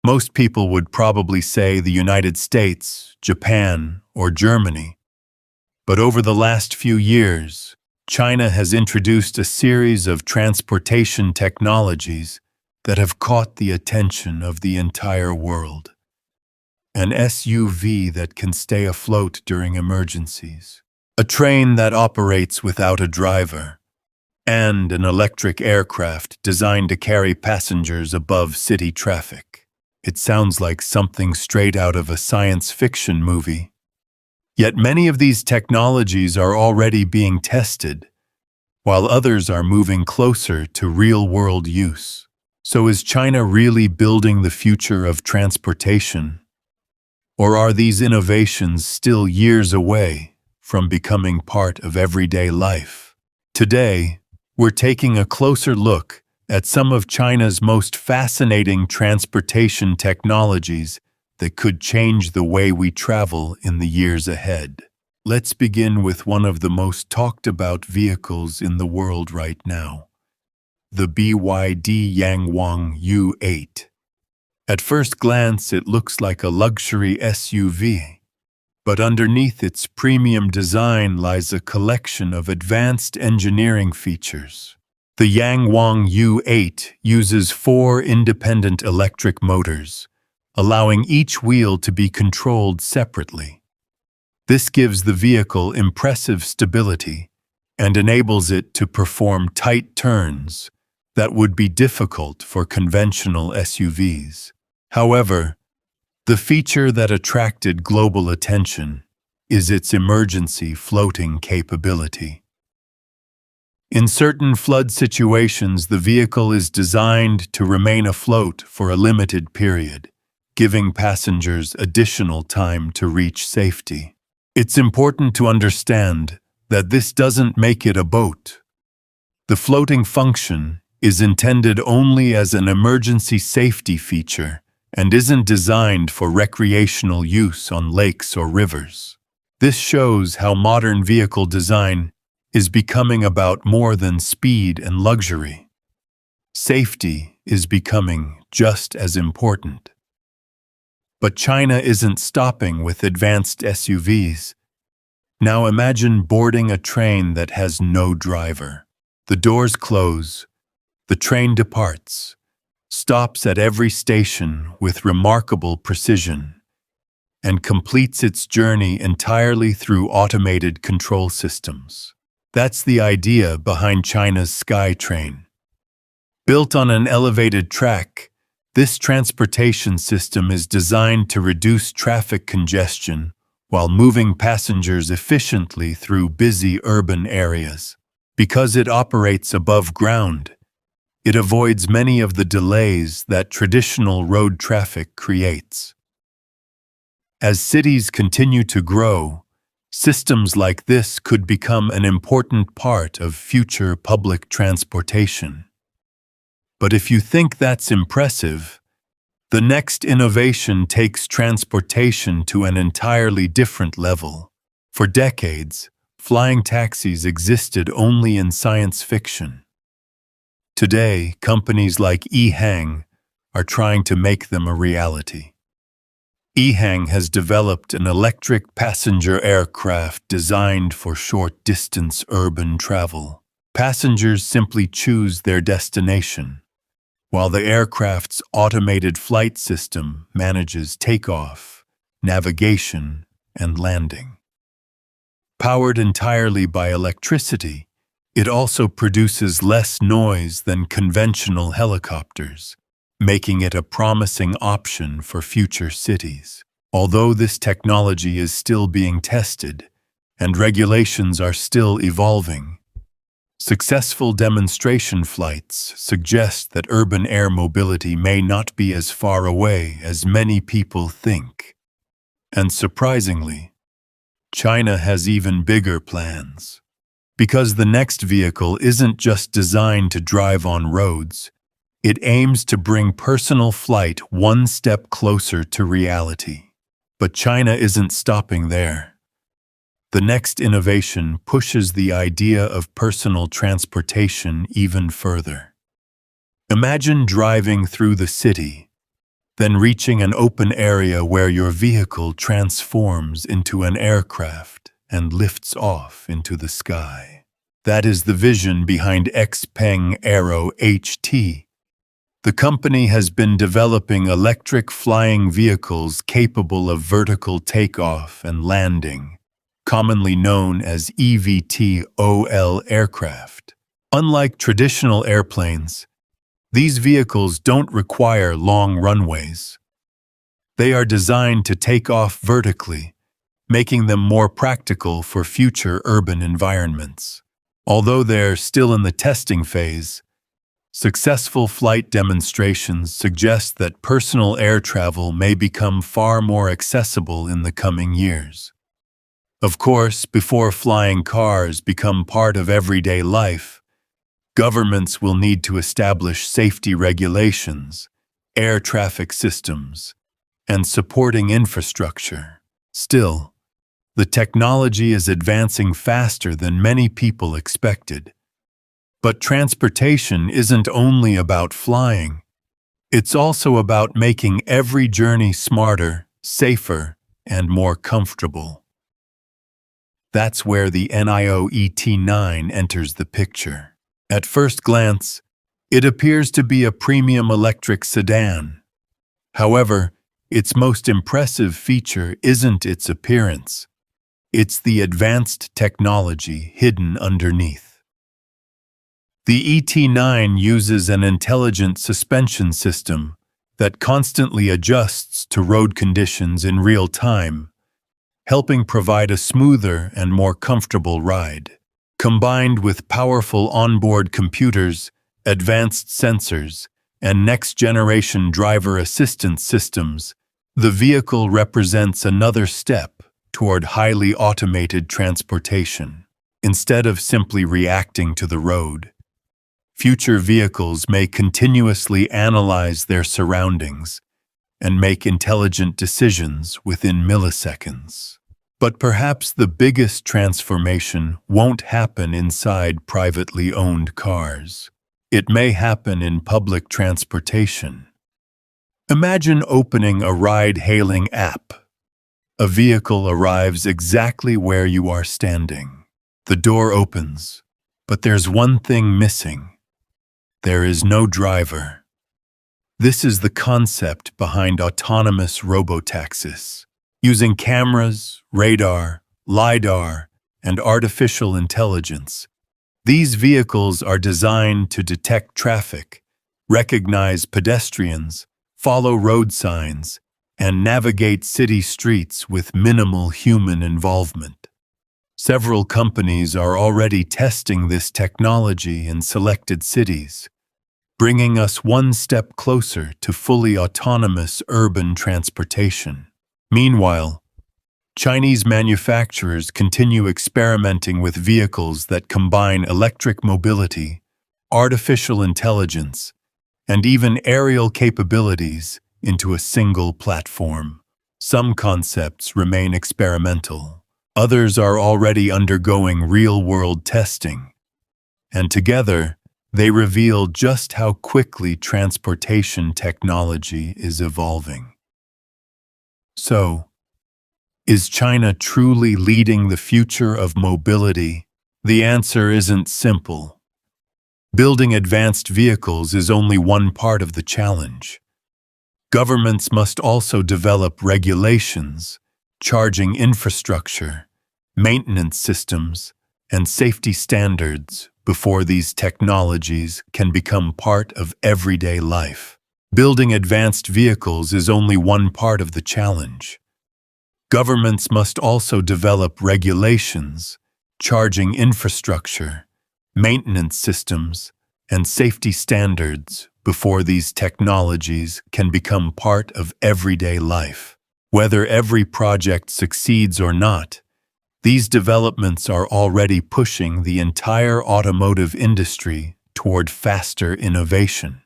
Most people would probably say the United States, Japan, or Germany. But over the last few years, China has introduced a series of transportation technologies that have caught the attention of the entire world. An SUV that can stay afloat during emergencies, a train that operates without a driver, and an electric aircraft designed to carry passengers above city traffic. It sounds like something straight out of a science fiction movie. Yet many of these technologies are already being tested, while others are moving closer to real-world use. So is China really building the future of transportation? Or are these innovations still years away from becoming part of everyday life? Today, we're taking a closer look at some of China's most fascinating transportation technologies that could change the way we travel in the years ahead. Let's begin with one of the most talked about vehicles in the world right now, the BYD Yangwang U8. At first glance, it looks like a luxury SUV, but underneath its premium design lies a collection of advanced engineering features. The Yangwang U8 uses 4 independent electric motors, allowing each wheel to be controlled separately. This gives the vehicle impressive stability and enables it to perform tight turns that would be difficult for conventional SUVs. However, the feature that attracted global attention is its emergency floating capability. In certain flood situations, the vehicle is designed to remain afloat for a limited period, giving passengers additional time to reach safety. It's important to understand that this doesn't make it a boat. The floating function is intended only as an emergency safety feature and isn't designed for recreational use on lakes or rivers. This shows how modern vehicle design is becoming about more than speed and luxury. Safety is becoming just as important. But China isn't stopping with advanced SUVs. Now imagine boarding a train that has no driver. The doors close, the train departs, stops at every station with remarkable precision, and completes its journey entirely through automated control systems. That's the idea behind China's SkyTrain. Built on an elevated track, this transportation system is designed to reduce traffic congestion while moving passengers efficiently through busy urban areas. Because it operates above ground, it avoids many of the delays that traditional road traffic creates. As cities continue to grow, systems like this could become an important part of future public transportation. But if you think that's impressive, the next innovation takes transportation to an entirely different level. For decades, flying taxis existed only in science fiction. Today, companies like EHang are trying to make them a reality. EHang has developed an electric passenger aircraft designed for short-distance urban travel. Passengers simply choose their destination, while the aircraft's automated flight system manages takeoff, navigation, and landing. Powered entirely by electricity, it also produces less noise than conventional helicopters, making it a promising option for future cities. Although this technology is still being tested and regulations are still evolving, successful demonstration flights suggest that urban air mobility may not be as far away as many people think. And surprisingly, China has even bigger plans. Because the next vehicle isn't just designed to drive on roads, it aims to bring personal flight one step closer to reality. But China isn't stopping there. The next innovation pushes the idea of personal transportation even further. Imagine driving through the city, then reaching an open area where your vehicle transforms into an aircraft and lifts off into the sky. That is the vision behind Xpeng Aero HT. The company has been developing electric flying vehicles capable of vertical takeoff and landing, commonly known as eVTOL aircraft. Unlike traditional airplanes, these vehicles don't require long runways. They are designed to take off vertically, making them more practical for future urban environments. Although they're still in the testing phase, successful flight demonstrations suggest that personal air travel may become far more accessible in the coming years. Of course, before flying cars become part of everyday life, governments will need to establish safety regulations, air traffic systems, and supporting infrastructure. Still, the technology is advancing faster than many people expected. But transportation isn't only about flying. It's also about making every journey smarter, safer, and more comfortable. That's where the NIO ET9 enters the picture. At first glance, it appears to be a premium electric sedan. However, its most impressive feature isn't its appearance. It's the advanced technology hidden underneath. The ET9 uses an intelligent suspension system that constantly adjusts to road conditions in real time, helping provide a smoother and more comfortable ride. Combined with powerful onboard computers, advanced sensors, and next-generation driver assistance systems, the vehicle represents another step toward highly automated transportation. Instead of simply reacting to the road, future vehicles may continuously analyze their surroundings and make intelligent decisions within milliseconds. But perhaps the biggest transformation won't happen inside privately owned cars. It may happen in public transportation. Imagine opening a ride-hailing app. A vehicle arrives exactly where you are standing. The door opens, but there's one thing missing. There is no driver. This is the concept behind autonomous robotaxis. Using cameras, radar, LiDAR, and artificial intelligence, these vehicles are designed to detect traffic, recognize pedestrians, follow road signs, and navigate city streets with minimal human involvement. Several companies are already testing this technology in selected cities, bringing us one step closer to fully autonomous urban transportation. Meanwhile, Chinese manufacturers continue experimenting with vehicles that combine electric mobility, artificial intelligence, and even aerial capabilities into a single platform. Some concepts remain experimental. Others are already undergoing real-world testing. And together, they reveal just how quickly transportation technology is evolving. So, is China truly leading the future of mobility? The answer isn't simple. Building advanced vehicles is only one part of the challenge. Governments must also develop regulations, charging infrastructure, maintenance systems, and safety standards before these technologies can become part of everyday life. Building advanced vehicles is only one part of the challenge. Governments must also develop regulations, charging infrastructure, maintenance systems, and safety standards before these technologies can become part of everyday life. Whether every project succeeds or not, these developments are already pushing the entire automotive industry toward faster innovation.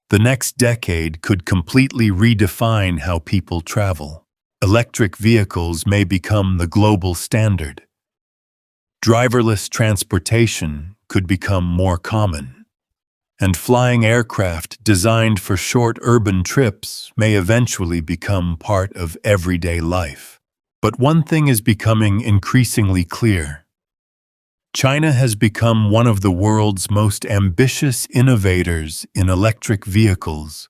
The next decade could completely redefine how people travel. Electric vehicles may become the global standard. Driverless transportation could become more common. and flying aircraft designed for short urban trips may eventually become part of everyday life. But one thing is becoming increasingly clear. China has become one of the world's most ambitious innovators in electric vehicles,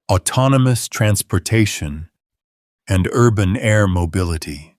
autonomous transportation, and urban air mobility.